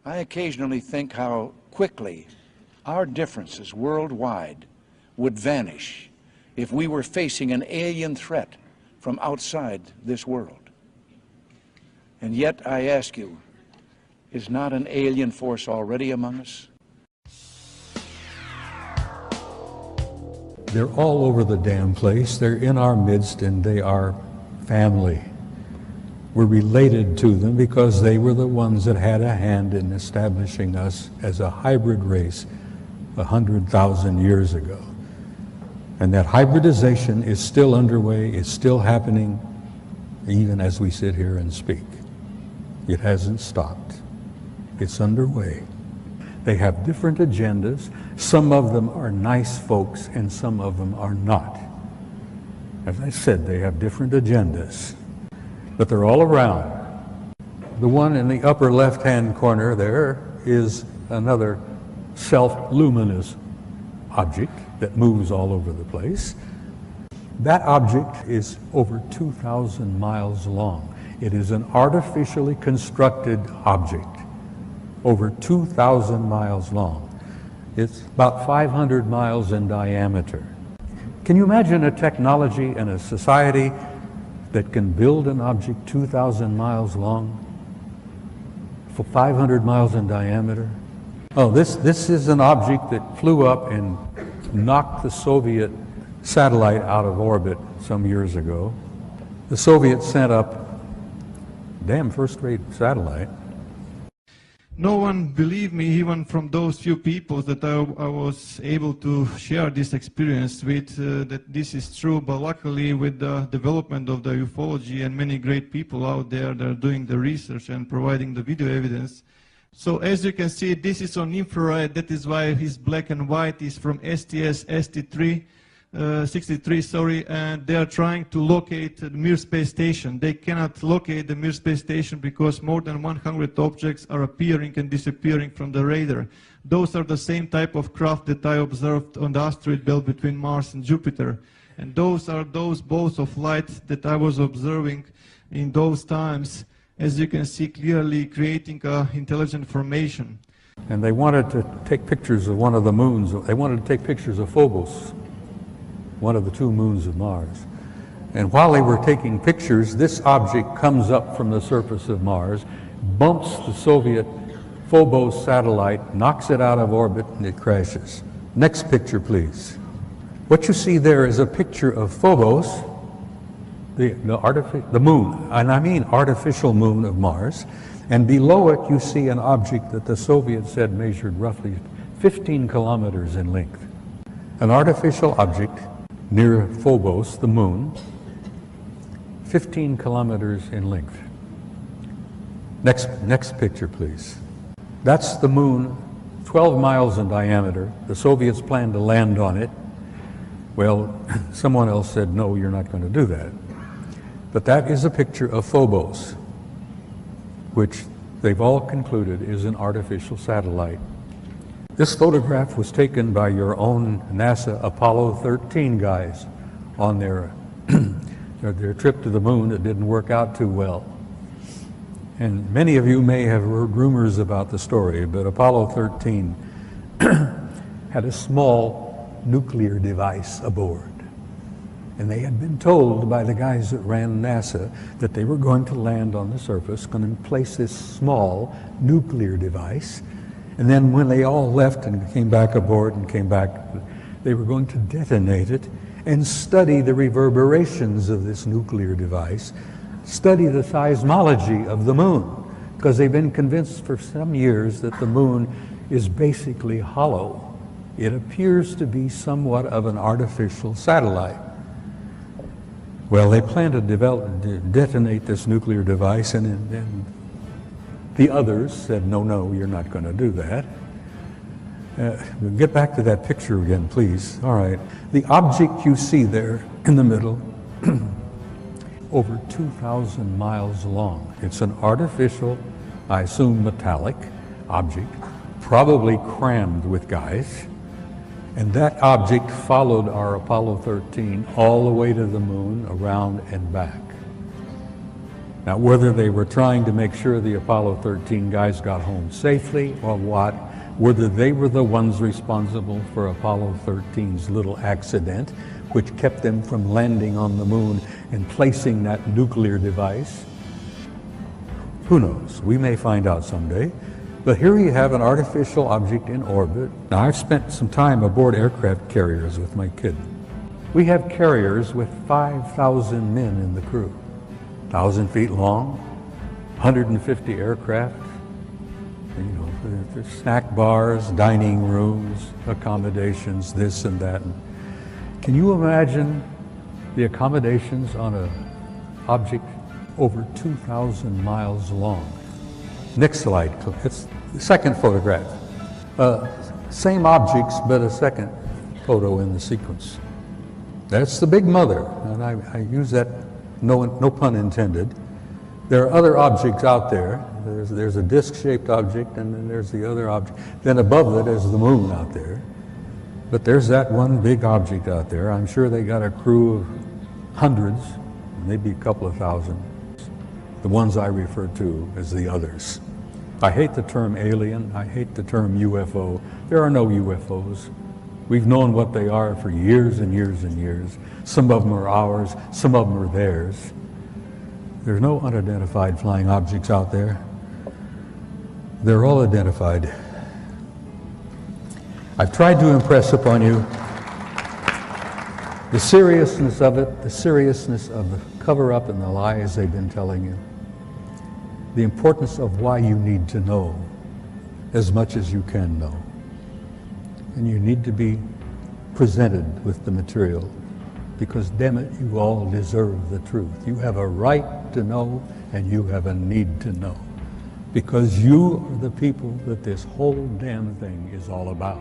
I occasionally think how quickly our differences worldwide would vanish if we were facing an alien threat from outside this world. And yet, I ask you, is not an alien force already among us? They're all over the damn place. They're in our midst, and they are family. We're related to them because they were the ones that had a hand in establishing us as a hybrid race 100,000 years ago. And that hybridization is still underway, it's still happening, even as we sit here and speak. It hasn't stopped. It's underway. They have different agendas. Some of them are nice folks and some of them are not. As I said, they have different agendas, but they're all around. The one in the upper left-hand corner there is another self-luminous object that moves all over the place. That object is over 2,000 miles long. It is an artificially constructed object, over 2,000 miles long. It's about 500 miles in diameter. Can you imagine a technology and a society that can build an object 2,000 miles long for 500 miles in diameter? Oh, this is an object that flew up and knocked the Soviet satellite out of orbit some years ago. The Soviets sent up damn first-rate satellite. No one believed me, even from those few people that I was able to share this experience with, that this is true. But luckily, with the development of the ufology and many great people out there that are doing the research and providing the video evidence. So as you can see, this is on infrared. That is why his black and white is from STS-63. 63, sorry, and they are trying to locate the Mir space station. They cannot locate the Mir space station because more than 100 objects are appearing and disappearing from the radar. Those are the same type of craft that I observed on the asteroid belt between Mars and Jupiter. And those are those balls of light that I was observing in those times, as you can see clearly creating intelligent formation. And they wanted to take pictures of one of the moons. They wanted to take pictures of Phobos, one of the two moons of Mars. And while they were taking pictures, this object comes up from the surface of Mars, bumps the Soviet Phobos satellite, knocks it out of orbit, and it crashes. Next picture, please. What you see there is a picture of Phobos, the moon, and I mean artificial moon of Mars, and below it you see an object that the Soviets said measured roughly 15 kilometers in length. An artificial object near Phobos, the moon, 15 kilometers in length. Next picture, please. That's the moon, 12 miles in diameter. The Soviets planned to land on it. Well, someone else said, no, you're not going to do that. But that is a picture of Phobos, which they've all concluded is an artificial satellite. This photograph was taken by your own NASA Apollo 13 guys on their trip to the moon that didn't work out too well. And many of you may have heard rumors about the story, but Apollo 13 had a small nuclear device aboard. And they had been told by the guys that ran NASA that they were going to land on the surface, going to place this small nuclear device. And then when they all left and came back aboard and came back, they were going to detonate it and study the reverberations of this nuclear device, study the seismology of the moon, because they've been convinced for some years that the moon is basically hollow. It appears to be somewhat of an artificial satellite. Well, they plan to detonate this nuclear device, and the others said, no, you're not going to do that. We'll get back to that picture again, please. All right. The object you see there in the middle, over 2,000 miles long. It's an artificial, I assume metallic object, probably crammed with guys. And that object followed our Apollo 13 all the way to the moon, around and back. Now, whether they were trying to make sure the Apollo 13 guys got home safely or what, whether they were the ones responsible for Apollo 13's little accident, which kept them from landing on the moon and placing that nuclear device, who knows? We may find out someday. But here you have an artificial object in orbit. Now, I've spent some time aboard aircraft carriers with my kid. We have carriers with 5,000 men in the crew, 1,000 feet long, 150 aircraft, you know, there's snack bars, dining rooms, accommodations, this and that. Can you imagine the accommodations on an object over 2,000 miles long? Next slide, it's the second photograph. Same objects, but a second photo in the sequence. That's the big mother, and I use that, no pun intended. There are other objects out there. There's a disc-shaped object, and then there's the other object. Then above it is the moon out there. But there's that one big object out there. I'm sure they got a crew of hundreds, maybe a couple of thousand. The ones I refer to as the others. I hate the term alien. I hate the term UFO. There are no UFOs. We've known what they are for years and years and years. Some of them are ours, some of them are theirs. There's no unidentified flying objects out there. They're all identified. I've tried to impress upon you the seriousness of it, the seriousness of the cover-up and the lies they've been telling you, the importance of why you need to know as much as you can know. And you need to be presented with the material, because damn it, you all deserve the truth. You have a right to know, and you have a need to know, because you are the people that this whole damn thing is all about.